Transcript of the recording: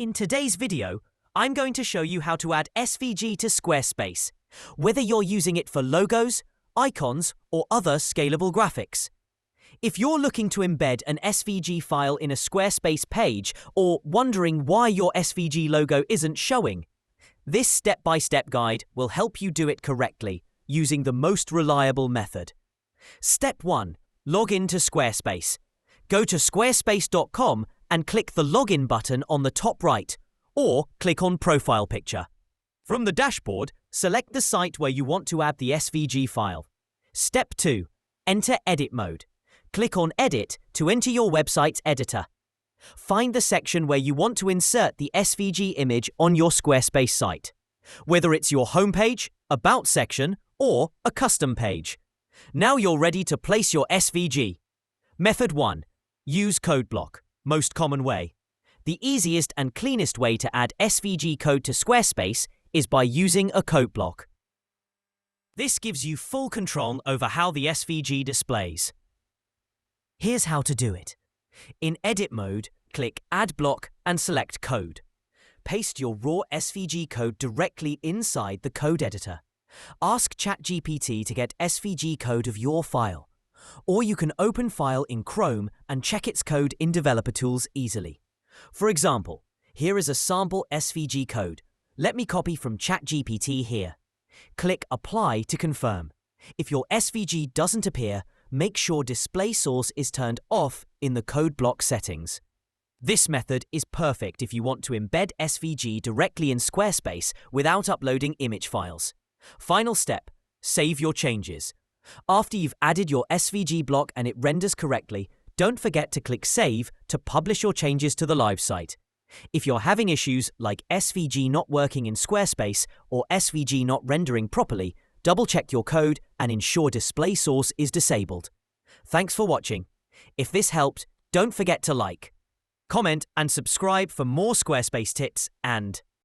In today's video, I'm going to show you how to add SVG to Squarespace, whether you're using it for logos, icons, or other scalable graphics. If you're looking to embed an SVG file in a Squarespace page or wondering why your SVG logo isn't showing, this step-by-step guide will help you do it correctly using the most reliable method. Step 1. Log in to Squarespace. Go to squarespace.com and click the Login button on the top right, or click on Profile Picture. From the dashboard, select the site where you want to add the SVG file. Step 2. Enter Edit mode. Click on Edit to enter your website's editor. Find the section where you want to insert the SVG image on your Squarespace site, whether it's your homepage, About section, or a custom page. Now you're ready to place your SVG. Method 1. Use code block, most common way. The easiest and cleanest way to add SVG code to Squarespace is by using a code block. This gives you full control over how the SVG displays. Here's how to do it. In Edit mode, click Add Block and select Code. Paste your raw SVG code directly inside the code editor. Ask ChatGPT to get SVG code of your file, or you can open File in Chrome and check its code in Developer Tools easily. For example, here is a sample SVG code. Let me copy from ChatGPT here. Click Apply to confirm. If your SVG doesn't appear, make sure Display Source is turned off in the code block settings. This method is perfect if you want to embed SVG directly in Squarespace without uploading image files. Final step, save your changes. After you've added your SVG block and it renders correctly, don't forget to click Save to publish your changes to the live site. If you're having issues like SVG not working in Squarespace or SVG not rendering properly, double-check your code and ensure Display Source is disabled. Thanks for watching. If this helped, don't forget to like, comment and subscribe for more Squarespace tips and